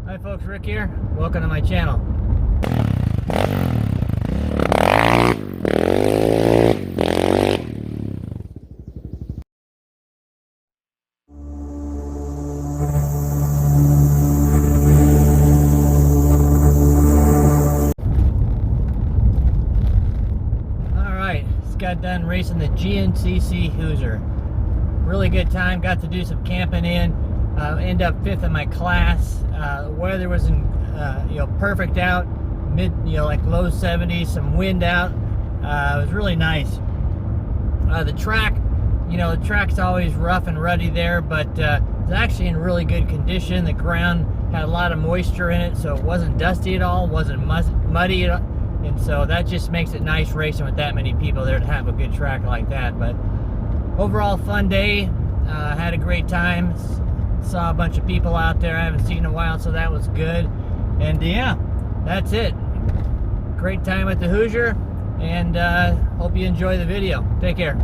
Hi folks, Rick here. Welcome to my channel. Alright, just got done racing the GNCC Hoosier. Really good time, got to do some camping in. End up 5th in my class. Weather was perfect out, like low 70s, some wind out. It was really nice. The track, the track's always rough and ruddy there, but it's actually in really good condition. The ground had a lot of moisture in it, so it wasn't dusty at all, wasn't muddy at all, and so that just makes it nice racing with that many people there to have a good track like that. But overall, fun day. Had a great time. Saw a bunch of people out there I haven't seen in a while, so that was good. And yeah, that's it. Great time at the Hoosier, and hope you enjoy the video. Take care.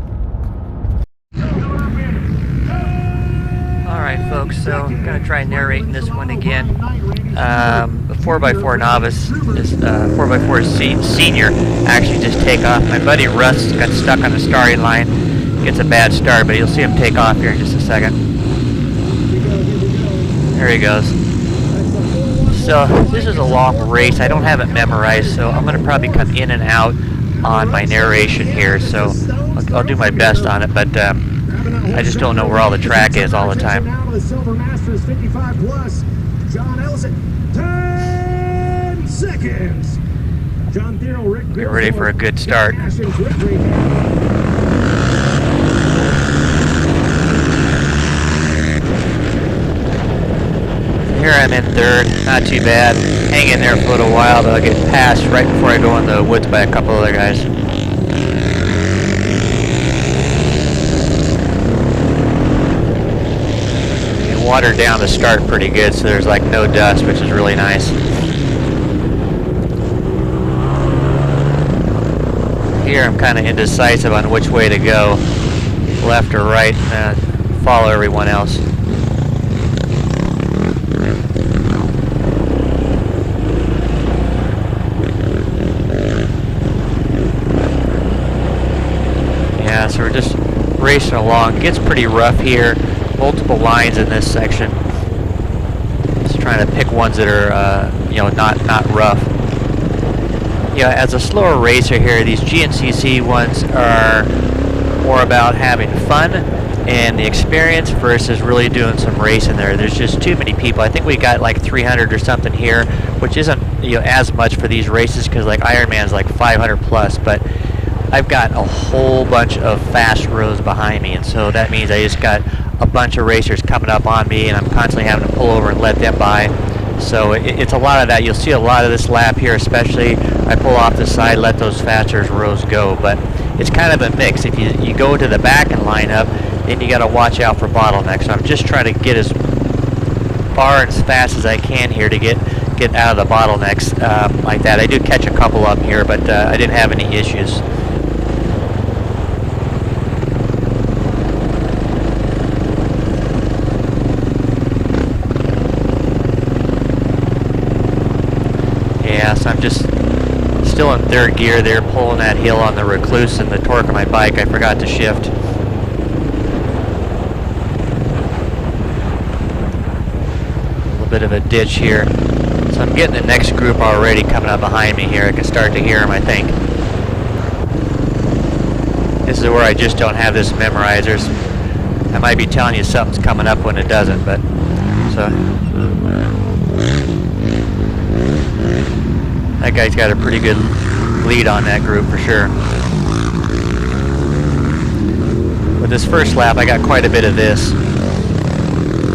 Alright folks, so I'm going to try narrating this one again. The 4x4 novice, this 4x4 senior, actually just take off. My buddy Russ got stuck on the starting line. Gets a bad start, but you'll see him take off here in just a second. There he goes. So this is a long race. I don't have it memorized, so I'm going to probably come in and out on my narration here. So I'll do my best on it, but I just don't know where all the track is all the time. Get ready for a good start. Here I'm in 3rd, not too bad. Hang in there for a little while, but I'll get passed right before I go in the woods by a couple other guys. And watered down the start pretty good, so there's like no dust, which is really nice. Here I'm kind of indecisive on which way to go, left or right, and follow everyone else. So we're just racing along. It gets pretty rough here. Multiple lines in this section. Just trying to pick ones that are, not rough. As a slower racer here, these GNCC ones are more about having fun and the experience versus really doing some racing there. There's just too many people. I think we got like 300 or something here, which isn't as much for these races because like Ironman's like 500 plus, but I've got a whole bunch of fast rows behind me, and so that means I just got a bunch of racers coming up on me, and I'm constantly having to pull over and let them by. So it's a lot of that. You'll see a lot of this lap here, especially I pull off the side, let those faster rows go. But it's kind of a mix. If you go to the back and line up, then you got to watch out for bottlenecks. So I'm just trying to get as far and as fast as I can here to get out of the bottlenecks like that. I do catch a couple of them here, but I didn't have any issues. So I'm just still in 3rd gear there, pulling that hill on the Recluse, and the torque of my bike, I forgot to shift. A little bit of a ditch here. So I'm getting the next group already coming up behind me here. I can start to hear them, I think. This is where I just don't have this memorizers. I might be telling you something's coming up when it doesn't, but so. That guy's got a pretty good lead on that group for sure. With this first lap, I got quite a bit of this.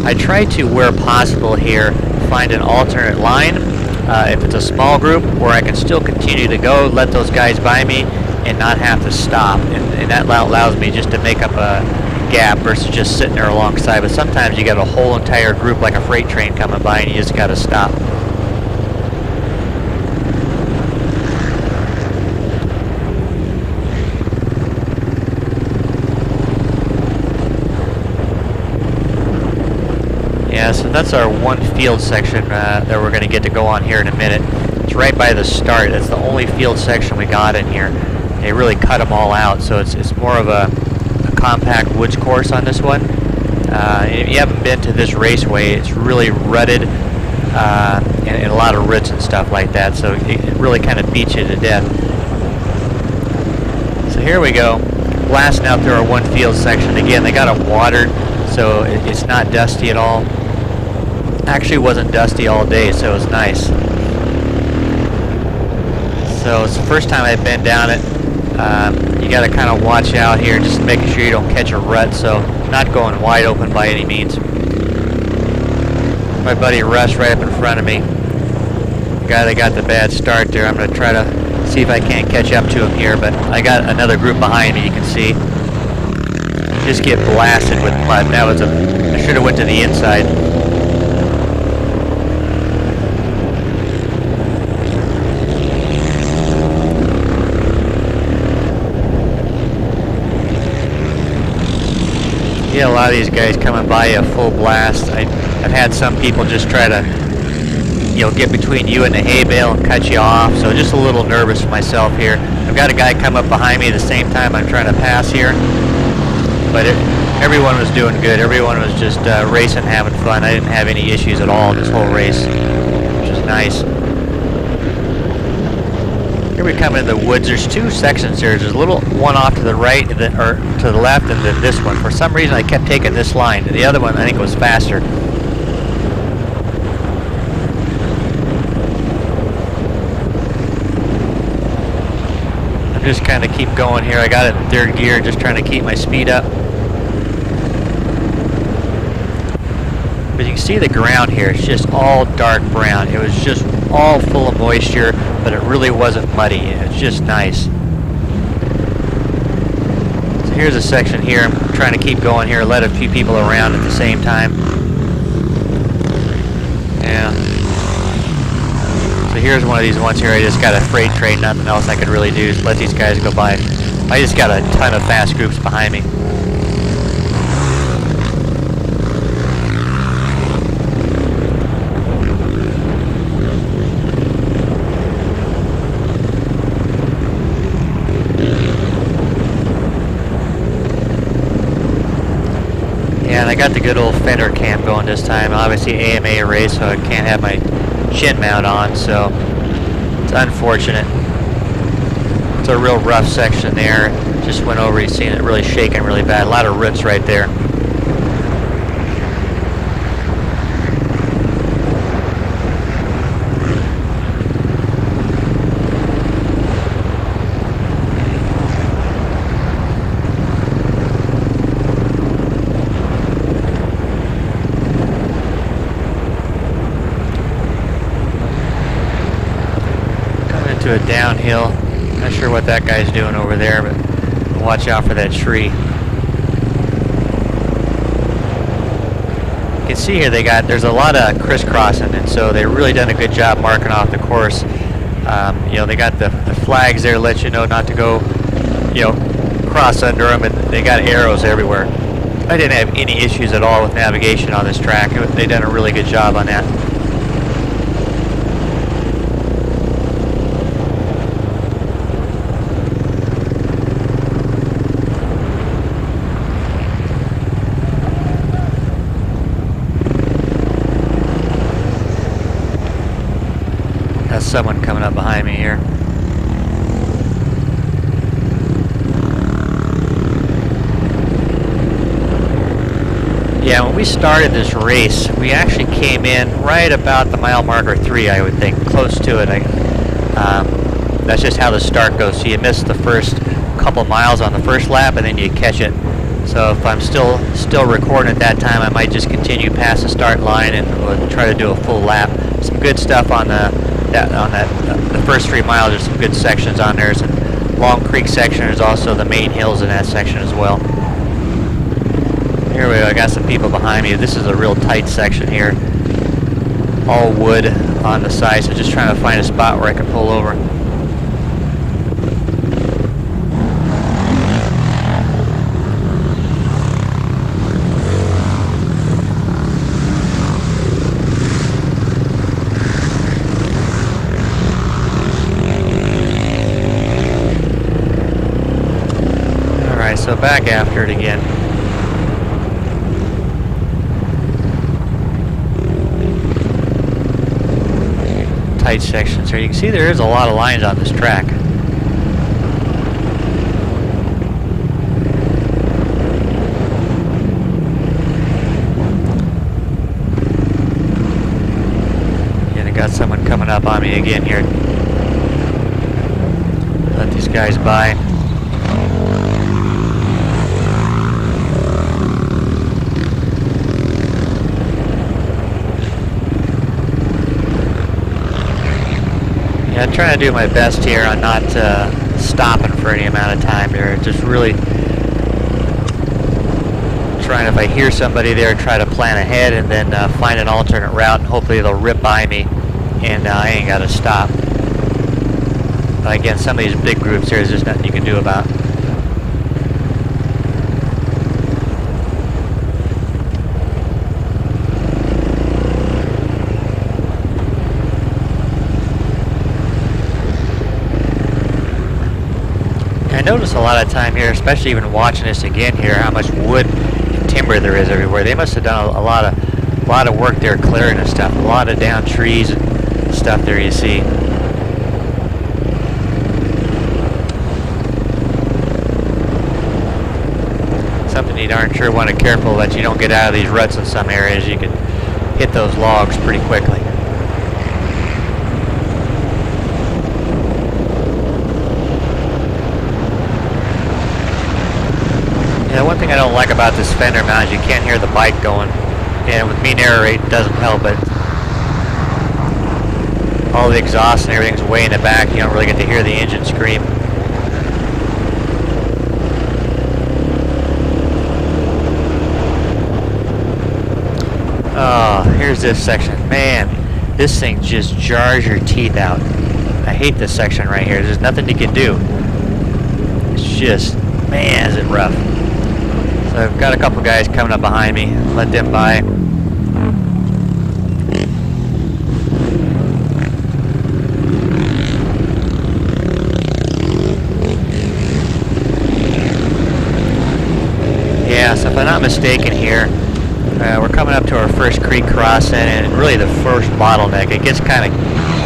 I try to, where possible here, find an alternate line. If it's a small group, where I can still continue to go, let those guys by me, and not have to stop. And that allows me just to make up a gap versus just sitting there alongside. But sometimes you got a whole entire group like a freight train coming by, and you just got to stop. Yeah, so that's our one field section that we're going to get to go on here in a minute. It's right by the start. That's the only field section we got in here. They really cut them all out, so it's more of a compact woods course on this one. If you haven't been to this raceway, it's really rutted and a lot of roots and stuff like that, so it really kind of beats you to death. So here we go, blasting out through our one field section. Again, they got it watered, so it's not dusty at all. Actually, it wasn't dusty all day, so it was nice. So it's the first time I've been down it. You got to kind of watch out here, just making sure you don't catch a rut, so not going wide open by any means. My buddy Russ right up in front of me. The guy that got the bad start there. I'm going to try to see if I can't catch up to him here, but I got another group behind me, you can see. Just get blasted with mud. That was I should have went to the inside. Yeah, a lot of these guys coming by you full blast. I've had some people just try to, get between you and the hay bale and cut you off. So just a little nervous for myself here. I've got a guy come up behind me at the same time I'm trying to pass here. But everyone was doing good. Everyone was just racing, having fun. I didn't have any issues at all this whole race, which is nice. Here we come into the woods. There's two sections here. There's a little one off to the right, or to the left, and then this one. For some reason, I kept taking this line. The other one, I think, was faster. I'm just kind of keep going here. I got it in third gear, just trying to keep my speed up. But you can see the ground here. It's just all dark brown. It was just all full of moisture, but it really wasn't muddy. It's just nice. So here's a section here. I'm trying to keep going here, let a few people around at the same time. Yeah. So here's one of these ones here. I just got a freight train. Nothing else I could really do is let these guys go by. I just got a ton of fast groups behind me. And I got the good old fender cam going this time. Obviously AMA race, so I can't have my chin mount on, so it's unfortunate. It's a real rough section there. Just went over, you seen it really shaking really bad. A lot of roots right there. To a downhill. Not sure what that guy's doing over there, but watch out for that tree. You can see here there's a lot of crisscrossing, and so they've really done a good job marking off the course. They got the flags there to let you know not to go, cross under them, and they got arrows everywhere. I didn't have any issues at all with navigation on this track. They've done a really good job on that. Someone coming up behind me here. Yeah, when we started this race, we actually came in right about the mile marker 3, I would think, close to it. That's just how the start goes. So you miss the first couple miles on the first lap, and then you catch it. So if I'm still recording at that time, I might just continue past the start line and try to do a full lap. Some good stuff on the first 3 miles. There's some good sections on there. Some Long Creek section. There's also the main hills in that section as well. Here we go. I got some people behind me. This is a real tight section here. All wood on the side, so just trying to find a spot where I can pull over. coming back after it again. Tight sections here. You can see there is a lot of lines on this track. And I got someone coming up on me again here. Let these guys by. I'm trying to do my best here on not stopping for any amount of time here. Just really trying, if I hear somebody there, try to plan ahead and then find an alternate route, and hopefully they'll rip by me and I ain't got to stop. But again, some of these big groups, there's just nothing you can do about. I notice a lot of time here, especially even watching this again here, how much wood and timber there is everywhere. They must have done a lot of work there clearing this stuff. A lot of down trees and stuff there you see. Something you darn sure want to be careful that you don't get out of these ruts in some areas. You can hit those logs pretty quickly. Yeah, one thing I don't like about this fender mount is you can't hear the bike going, and with me narrating it doesn't help it. All the exhaust and everything's way in the back. You don't really get to hear the engine scream. Oh, here's this section. Man, this thing just jars your teeth out. I hate this section right here. There's nothing you can do. It's just, man, is it rough. So I've got a couple guys coming up behind me. Let them by. Yeah, so if I'm not mistaken here, we're coming up to our first creek crossing and really the first bottleneck. It gets kind of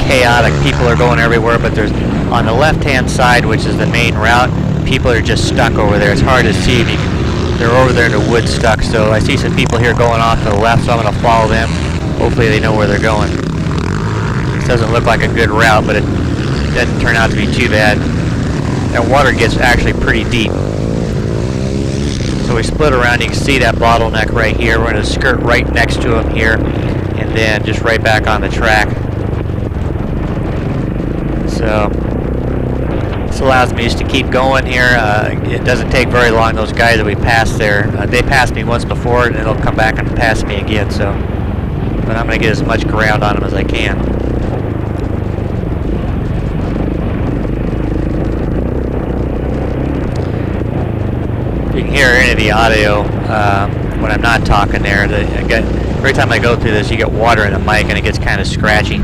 chaotic. People are going everywhere, but there's on the left-hand side, which is the main route, people are just stuck over there. It's hard to see. They're over there in the wood stuck, so I see some people here going off to the left, so I'm going to follow them. Hopefully they know where they're going. This doesn't look like a good route, but it doesn't turn out to be too bad. That water gets actually pretty deep. So we split around. You can see that bottleneck right here. We're going to skirt right next to him here, and then just right back on the track. So this allows me just to keep going here. It doesn't take very long. Those guys that we passed there, they passed me once before, and then they'll come back and pass me again. So, but I'm going to get as much ground on them as I can. You can hear any of the audio when I'm not talking there. Every time I go through this, you get water in the mic, and it gets kind of scratchy.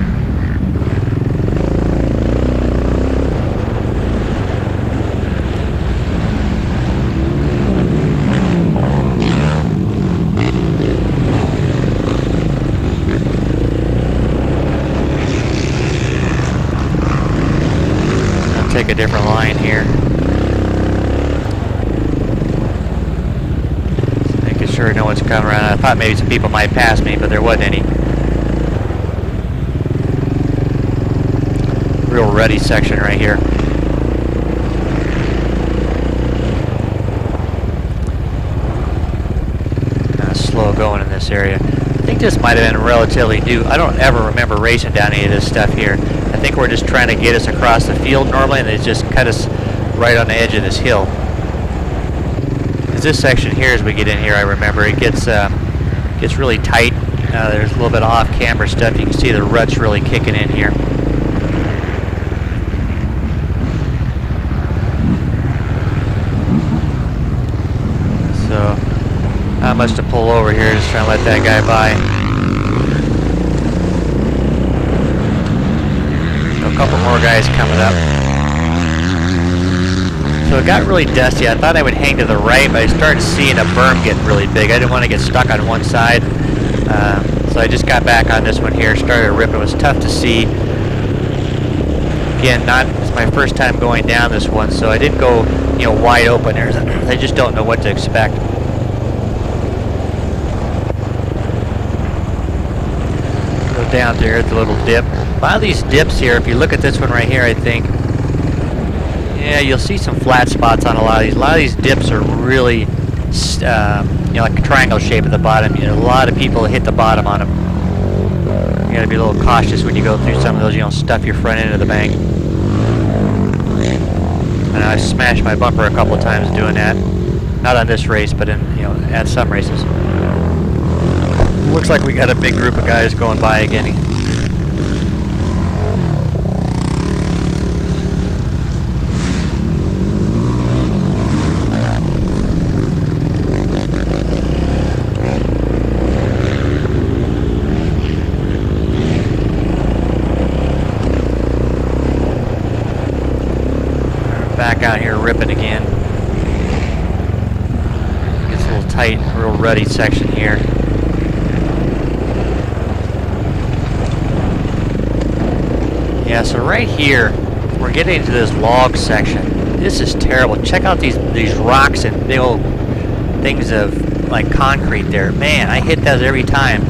Take a different line here. Just making sure no one's coming around. I thought maybe some people might pass me, but there wasn't any. Real ruddy section right here. Kind of slow going in this area. I think this might have been relatively new. I don't ever remember racing down any of this stuff here. I think we're just trying to get us across the field normally, and they just cut us right on the edge of this hill. Because this section here, as we get in here, I remember, it gets really tight. There's a little bit of off-camera stuff. You can see the ruts really kicking in here. So, not much to pull over here, just trying to let that guy by. A couple more guys coming up. So it got really dusty. I thought I would hang to the right, but I started seeing a berm get really big. I didn't want to get stuck on one side. So I just got back on this one here, started ripping. It was tough to see. Again, it's my first time going down this one, so I didn't go, wide open. I just don't know what to expect. Go down there at the little dip. A lot of these dips here, if you look at this one right here, I think, yeah, you'll see some flat spots on a lot of these. A lot of these dips are really, like a triangle shape at the bottom. A lot of people hit the bottom on them. You gotta be a little cautious when you go through some of those. You don't stuff your front end of the bank. And I smashed my bumper a couple of times doing that. Not on this race, but in at some races. Looks like we got a big group of guys going by again. Back out here ripping again. Gets a little tight, real ruddy section here. Yeah, so right here, we're getting into this log section. This is terrible. Check out these rocks and big old things of like concrete there. Man, I hit those every time.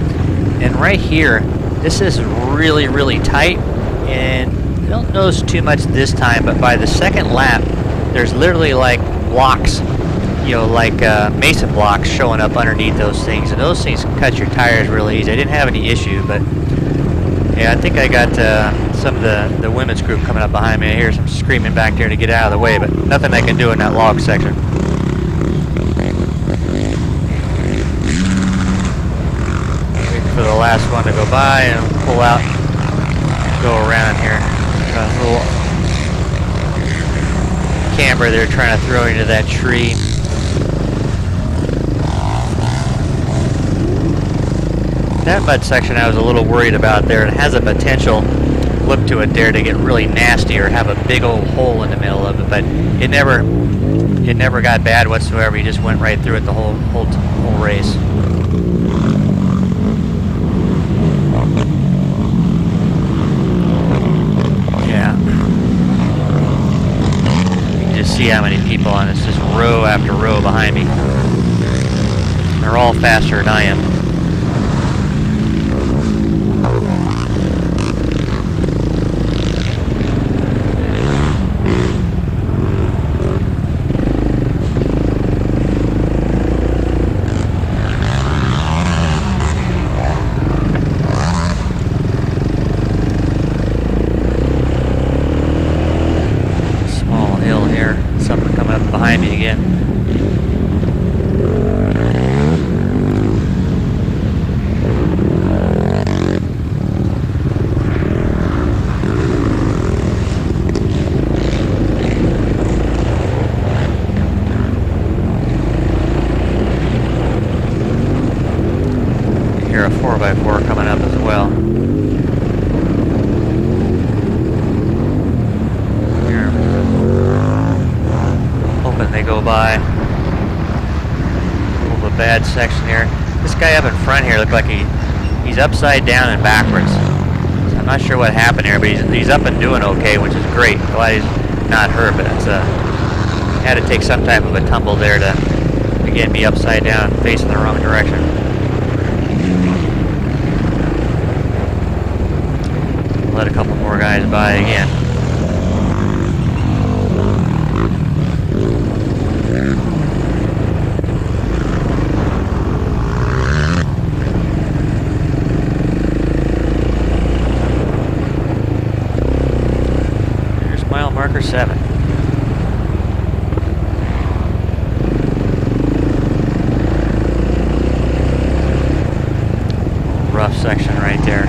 And right here, this is really, really tight. And I don't notice too much this time, but by the second lap, there's literally like blocks, like mason blocks showing up underneath those things, and those things can cut your tires really easy. I didn't have any issue, but yeah, I think I got some of the women's group coming up behind me. I hear some screaming back there to get out of the way, but nothing I can do in that log section. Waiting for the last one to go by and pull out and go around here. A little camber they're trying to throw into that tree. That mud section I was a little worried about there. It has a potential look to it there to get really nasty or have a big old hole in the middle of it, but it never got bad whatsoever. You just went right through it the whole race. See how many people on this, just row after row behind me. They're all faster than I am. Behind me again. You hear a 4x4 coming up as well. They go by. A little bit bad section here. This guy up in front here looked like he's upside down and backwards. So I'm not sure what happened here, but he's up and doing okay, which is great. Glad he's not hurt, but it's had to take some type of a tumble there to again be upside down, facing the wrong direction. Let a couple more guys by again. Marker 7. Rough section right there.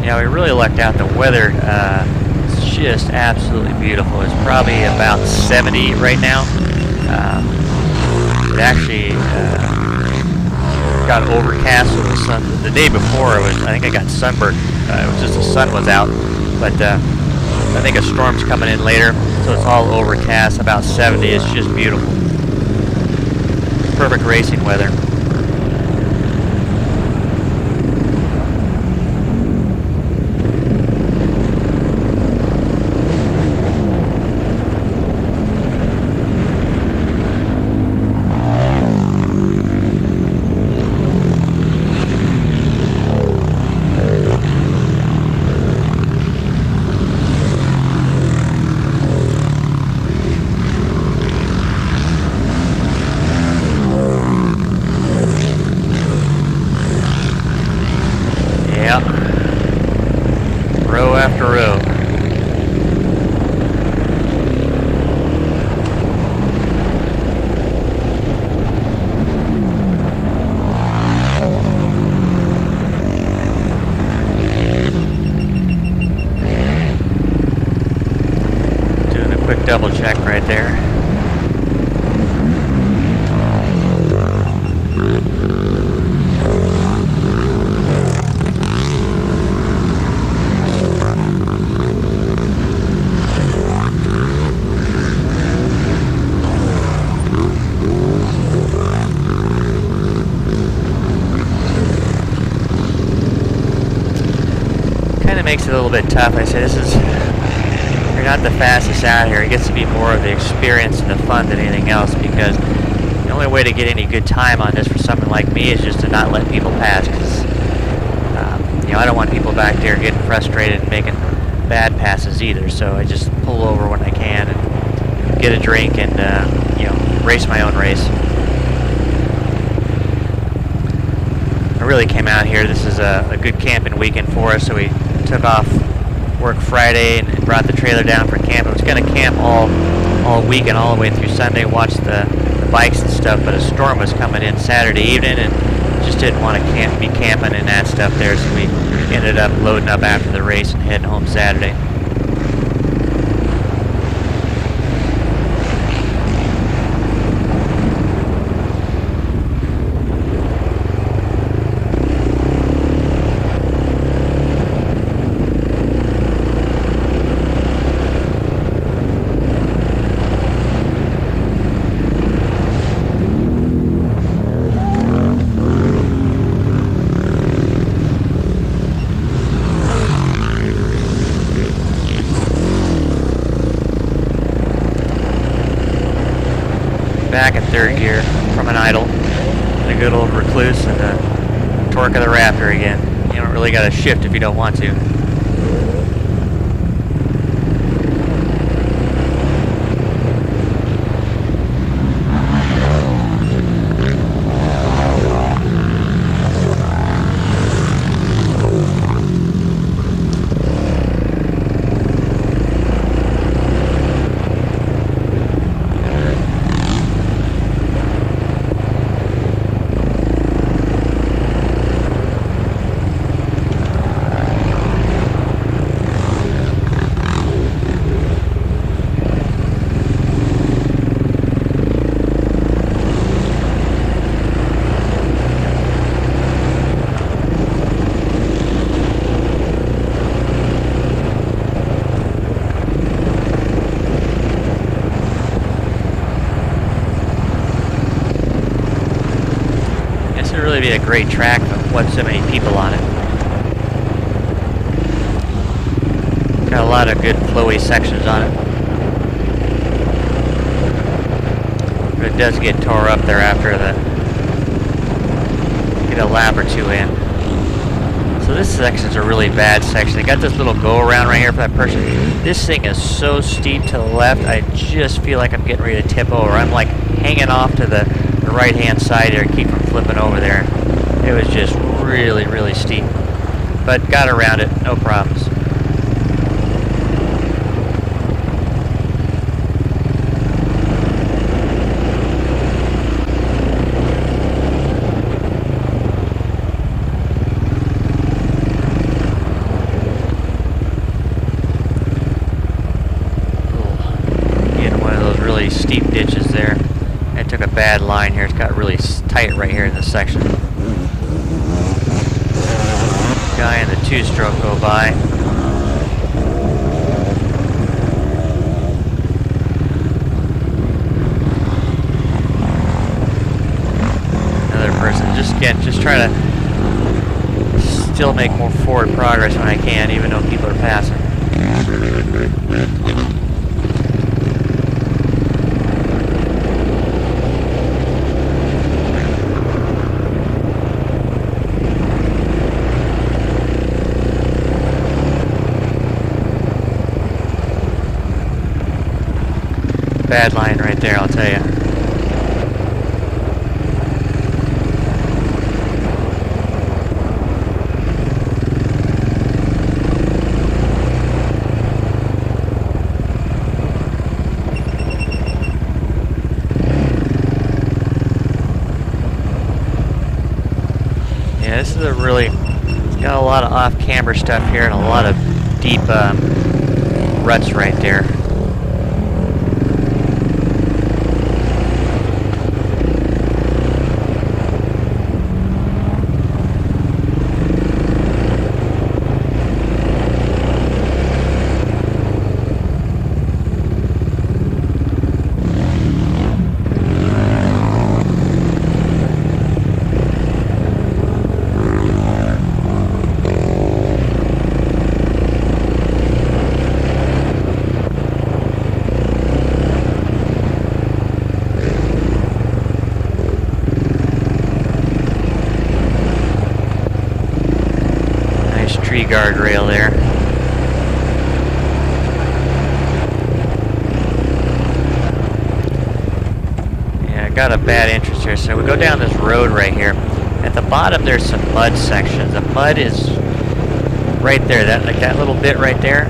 Yeah, we really lucked out. The weather is just absolutely beautiful. It's probably about 70 right now. It actually got overcast, so the day before I think I got sunburned. It was just the sun was out, but I think a storm's coming in later, so it's all overcast, about 70. It's just beautiful. Perfect racing weather. Row after row. Doing a quick double check right there. Makes it a little bit tough. I say you're not the fastest out here. It gets to be more of the experience and the fun than anything else, because the only way to get any good time on this for someone like me is just to not let people pass, because I don't want people back there getting frustrated and making bad passes either. So I just pull over when I can and get a drink and race my own race. I really came out here. This is a good camping weekend for us, so we took off work Friday and brought the trailer down for camp. I was going to camp all week and all the way through Sunday, watch the bikes and stuff, but a storm was coming in Saturday evening and just didn't want to be camping and that stuff there, so we ended up loading up after the race and heading home Saturday. Back in third gear from an idle, and a good old recluse, and the torque of the Raptor again. You don't really got to shift if you don't want to. Really be a great track with what so many people on it. Got a lot of good flowy sections on it. But it does get tore up there after get a lap or two in. So this section's a really bad section. They got this little go around right here for that person. This thing is so steep to the left, I just feel like I'm getting ready to tip over. I'm like hanging off to the right hand side here, keep from flipping over there. It was just really, really steep, but got around it, no problems. Getting one of those really steep ditches there. I took a bad line here. It's got really tight right here in this section. Guy in the two-stroke go by. Another person. Just try to still make more forward progress when I can, even though people are passing. Bad line right there, I'll tell you. Yeah, this is a really, it's got a lot of off-camber stuff here and a lot of deep ruts right there. Tree guardrail there. Yeah, I got a bad interest here. So we go down this road right here. At the bottom there's some mud sections. The mud is right there, that little bit right there.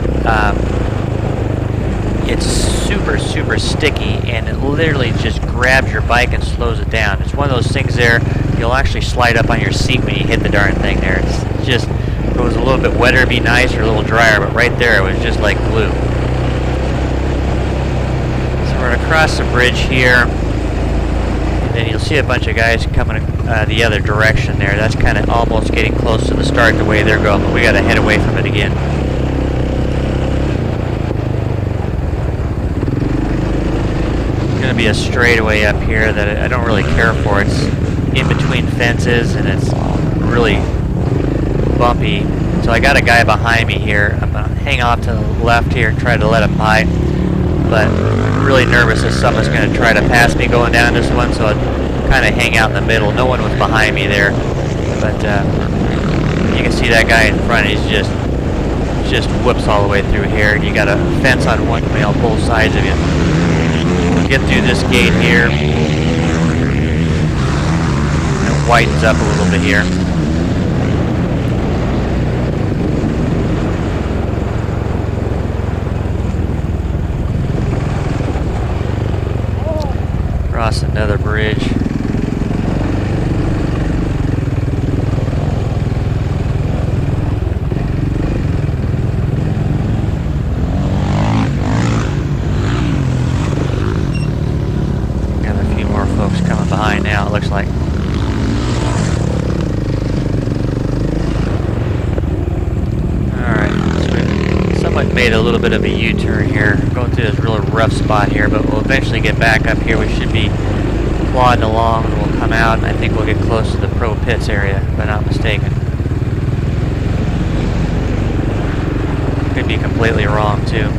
It's super sticky, and it literally just grabs your bike and slows it down. It's one of those things there, you'll actually slide up on your seat when you hit the darn thing there. It's just, if it was a little bit wetter, it'd be nice, or a little drier, but right there it was just like glue. So we're going to cross the bridge here, and then you'll see a bunch of guys coming the other direction there. That's kind of almost getting close to the start the way they're going, but we got to head away from it again. Going to be a straightaway up here that I don't really care for. It's in between fences, and it's really bumpy. So I got a guy behind me here. I'm going to hang off to the left here and try to let him by. But I'm really nervous that someone's going to try to pass me going down this one, so I'd kind of hang out in the middle. No one was behind me there. But you can see that guy in front. He's just whoops all the way through here. And you got a fence on on both sides of you. Get through this gate here. It widens up a little bit here. Cross another bridge. Got a few more folks coming behind now, it looks like. Alright, so we somewhat made a little bit of a U-turn here, going through this really rough spot here, but we'll eventually get back up here. We should be plodding along, and we'll come out, and I think we'll get close to the Pro Pits area, if I'm not mistaken. Could be completely wrong, too.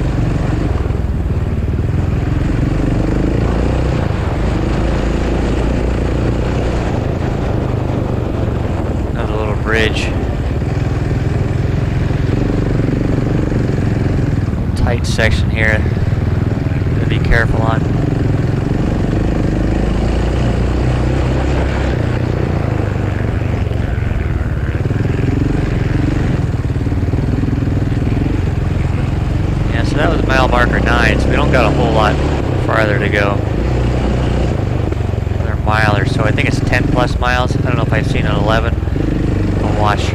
Another little bridge. Tight section here. Gotta be careful on. Yeah, so that was mile marker 9, so we don't got a whole lot farther to go. Another mile or so. I think it's 10 plus miles. I don't know if I've seen an 11. I'll watch.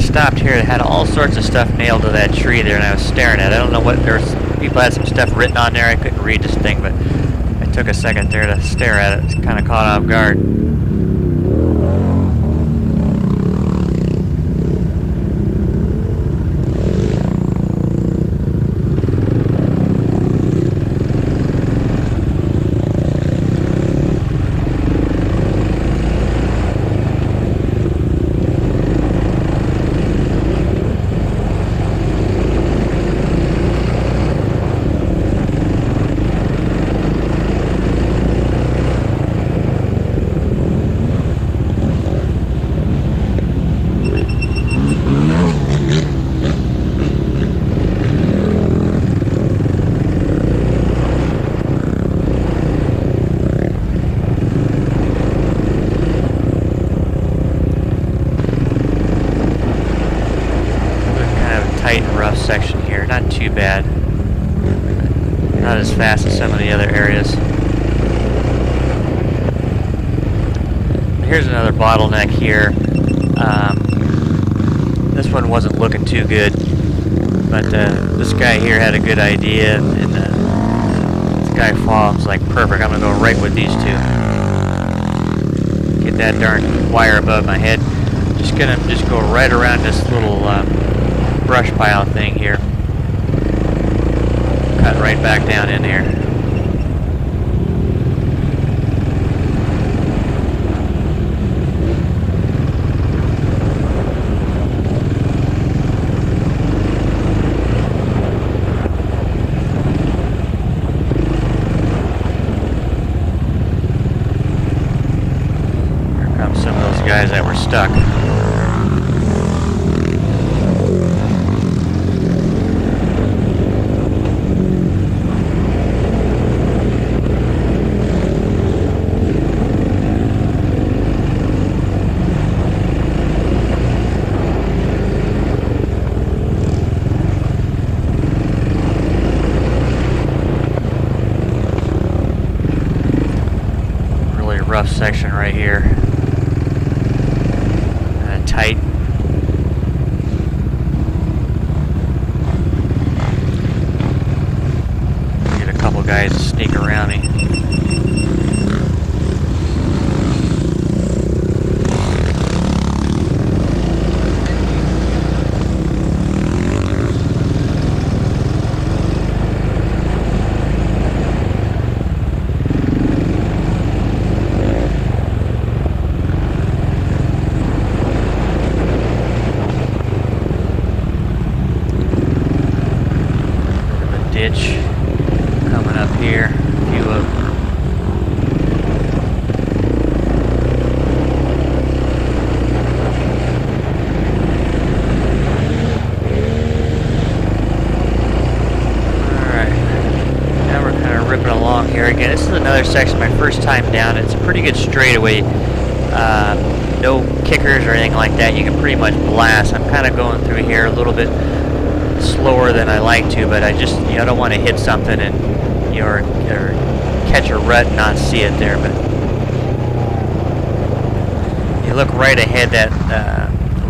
Stopped here. It had all sorts of stuff nailed to that tree there, and I was staring at it. I don't know what, people had some stuff written on there. I couldn't read this thing, but I took a second there to stare at it. It's kind of caught off guard. Section here, not too bad, not as fast as some of the other areas. Here's another bottleneck here. This one wasn't looking too good, but this guy here had a good idea, and this guy falls like perfect. I'm gonna go right with these two. Get that darn wire above my head. Just go right around this little brush pile thing here. Cut right back down in here. Here comes some of those guys that were stuck. Rough section right here. Kind of tight. Get a couple guys to sneak around me. Ditch coming up here, a few of them. Alright, now we're kind of ripping along here again. This is another section, my first time down. It's a pretty good straightaway. No kickers or anything like that. You can pretty much blast. I'm kind of going through here a little bit slower than I like to, but I just, I don't want to hit something and or catch a rut and not see it there. But you look right ahead, that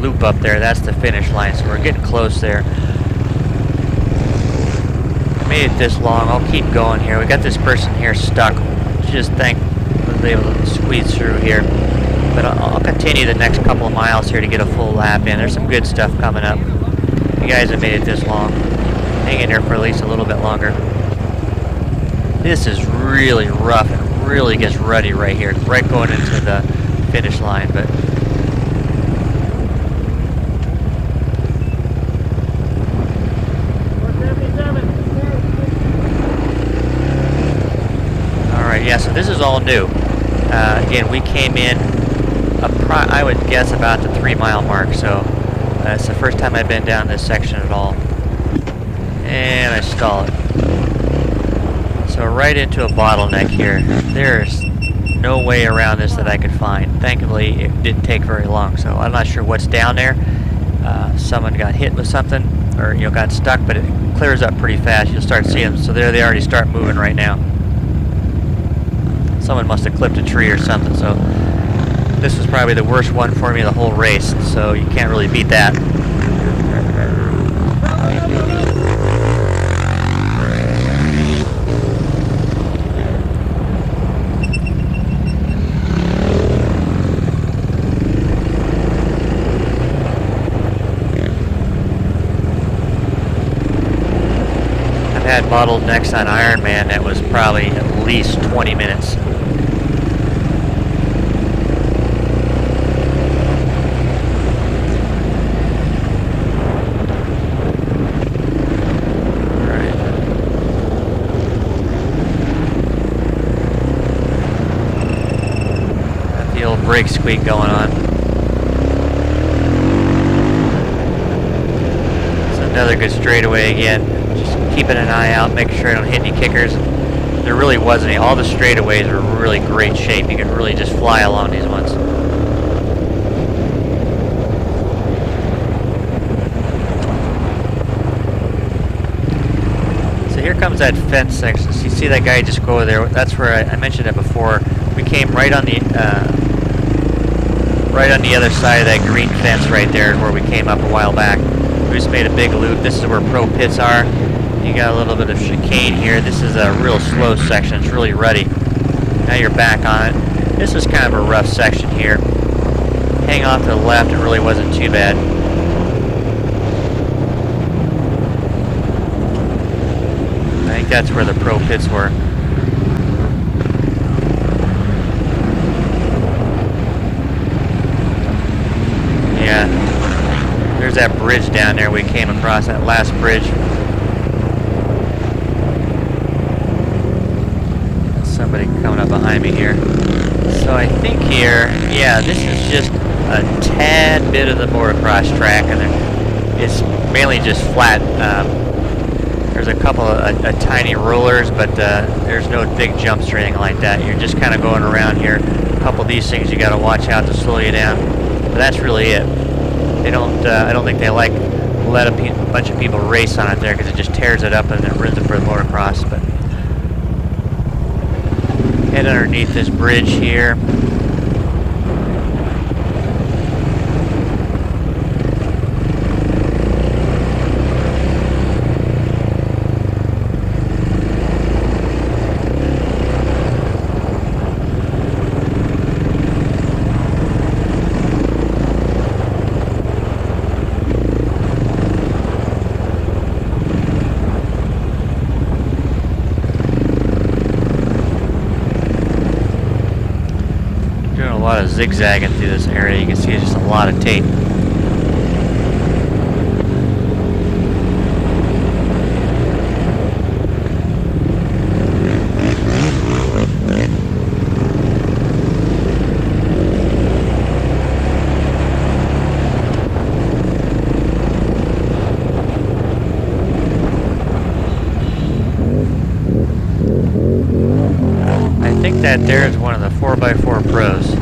loop up there, that's the finish line, so we're getting close there. I made it this long. I'll keep going here. We got this person here stuck. Just think we'll be able to squeeze through here, but I'll continue the next couple of miles here to get a full lap in. There's some good stuff coming up. You guys have made it this long. Hang in there for at least a little bit longer. This is really rough and really gets ruddy right here, right going into the finish line. But all right, yeah. So this is all new. Again, we came in, I would guess about the 3 mile mark. So. It's the first time I've been down this section at all. And I stall it. So right into a bottleneck here. There's no way around this that I could find. Thankfully, it didn't take very long. So I'm not sure what's down there. Someone got hit with something, or got stuck, but it clears up pretty fast. You'll start seeing them. So there they already start moving right now. Someone must have clipped a tree or something. So this was probably the worst one for me the whole race, so you can't really beat that. had bottlenecks on Ironman, that was probably at least 20 minutes. Brake squeak going on. It's another good straightaway again. Just keeping an eye out, making sure I don't hit any kickers. There really wasn't any. All the straightaways are really great shape. You can really just fly along these ones. So here comes that fence section. So you see that guy just go over there. That's where I mentioned it before. We came right on the other side of that green fence right there where we came up a while back. We just made a big loop. This is where pro pits are. You got a little bit of chicane here. This is a real slow section. It's really ruddy. Now you're back on it. This is kind of a rough section here. Hang off to the left, it really wasn't too bad. I think that's where the pro pits were. Yeah, there's that bridge down there. We came across that last bridge. Somebody coming up behind me here. So I think here, yeah, this is just a tad bit of the motocross track, and it's mainly just flat. There's a couple of tiny rollers, but there's no big jumps or anything like that. You're just kind of going around here. A couple of these things you got to watch out to slow you down. But that's really it. They don't. I don't think they like let a bunch of people race on it there because it just tears it up and it ruins it for the motocross. But head underneath this bridge here. A lot of zigzagging through this area. You can see it's just a lot of tape. I think that there is one of the 4x4 pros.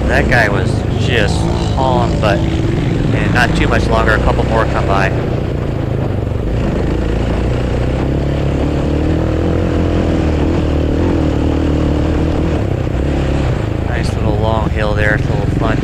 That guy was just hauling butt, and not too much longer, a couple more come by. Nice little long hill there, it's a little fun.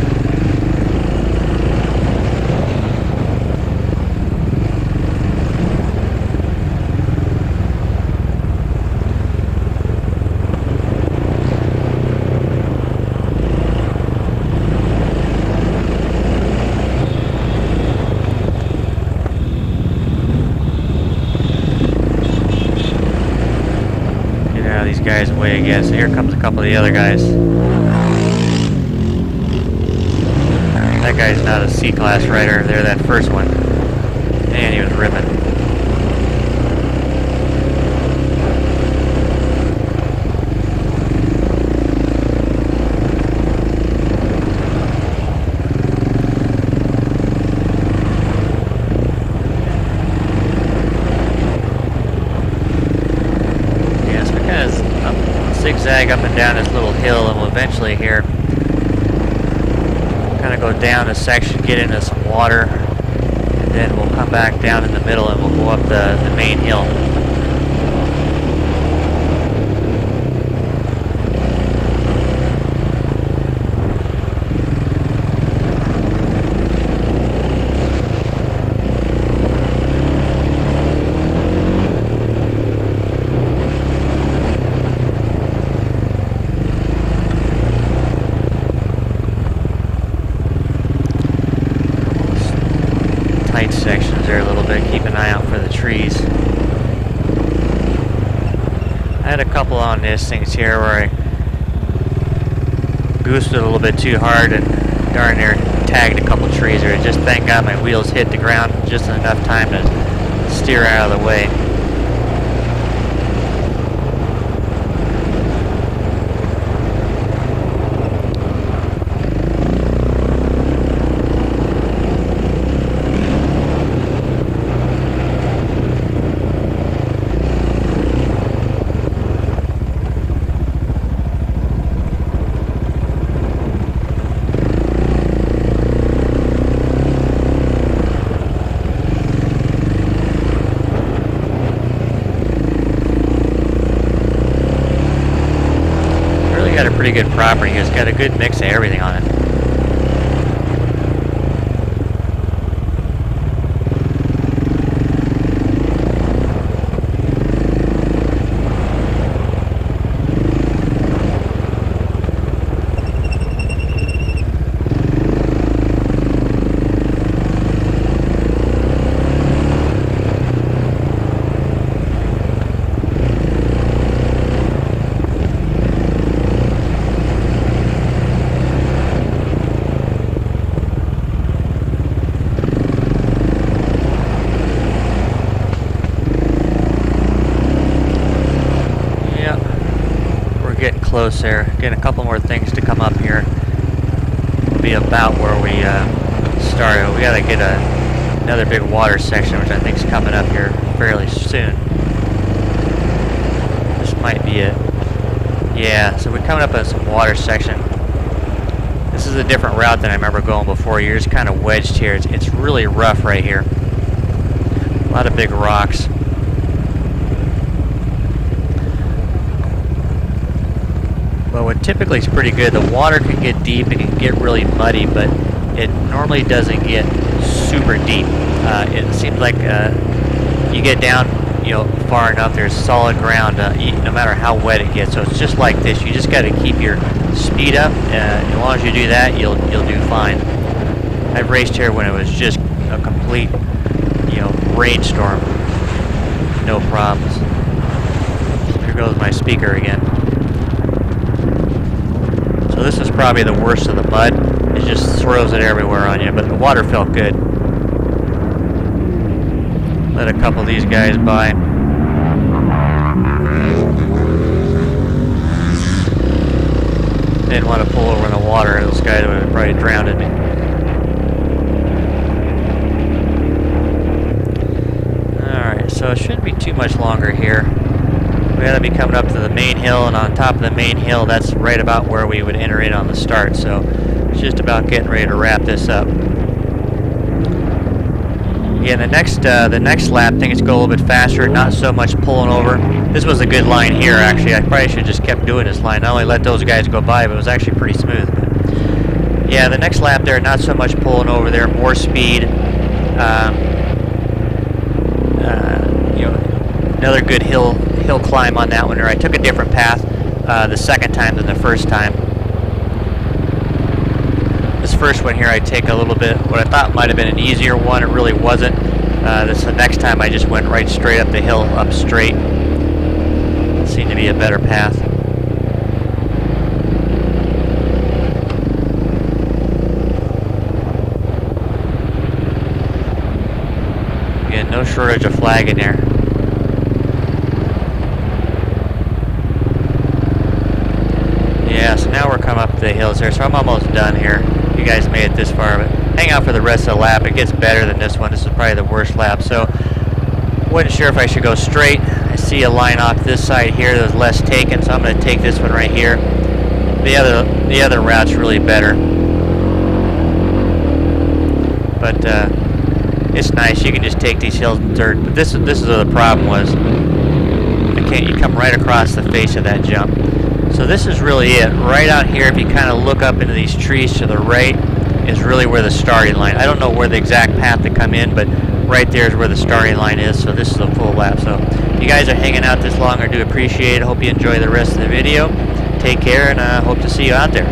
These guys away again. So here comes a couple of the other guys. That guy's not a C-class rider. There, that first one. Man, he was ripping. Zigzag up and down this little hill, and we'll eventually here kind of go down a section, get into some water, and then we'll come back down in the middle and we'll go up the main hill. Sections there a little bit. Keep an eye out for the trees. I had a couple on things here where I goosed it a little bit too hard and darn near tagged a couple trees there. Just thank God my wheels hit the ground just in enough time to steer out of the way. Got a pretty good property here. It's got a good mix of everything on it. Getting close there. Getting a couple more things to come up here. We'll be about where we started. We gotta get another big water section, which I think is coming up here fairly soon. This might be it. Yeah, so we're coming up on some water section. This is a different route than I remember going before. You're just kind of wedged here. It's really rough right here. A lot of big rocks. But what typically is pretty good, the water can get deep, it can get really muddy, but it normally doesn't get super deep. It seems like you get down, far enough, there's solid ground, no matter how wet it gets. So it's just like this. You just got to keep your speed up. As long as you do that, you'll do fine. I've raced here when it was just a complete, rainstorm. No problems. Here goes my speaker again. So this is probably the worst of the mud. It just throws it everywhere on you, but the water felt good. Let a couple of these guys by. Didn't want to pull over in the water. Those guys would have probably drowned me. Alright, so it shouldn't be too much longer here. We gotta be coming up to the main hill, and on top of the main hill, that's right about where we would enter in on the start. So it's just about getting ready to wrap this up. Yeah, the next lap, things go a little bit faster, not so much pulling over. This was a good line here, actually. I probably should have just kept doing this line. Not only let those guys go by, but it was actually pretty smooth. But yeah, the next lap there, not so much pulling over there, more speed. Another good hill climb on that one. Or I took a different path the second time than the first time. This first one here, I take a little bit, what I thought might have been an easier one, it really wasn't. The next time I just went right straight up the hill, up straight. It seemed to be a better path. Again, no shortage of flag in there. Yeah, so now we're coming up the hills here, so I'm almost done here. You guys made it this far, but hang out for the rest of the lap. It gets better than this one. This is probably the worst lap, so wasn't sure if I should go straight. I see a line off this side here that was less taken, so I'm going to take this one right here. The other route's really better, but it's nice. You can just take these hills in dirt. But this is what the problem was. You come right across the face of that jump. So this is really it. Right out here, if you kind of look up into these trees to the right, is really where the starting line. I don't know where the exact path to come in, but right there is where the starting line is. So this is a full lap. So if you guys are hanging out this long, I do appreciate it. Hope you enjoy the rest of the video. Take care, and I hope to see you out there.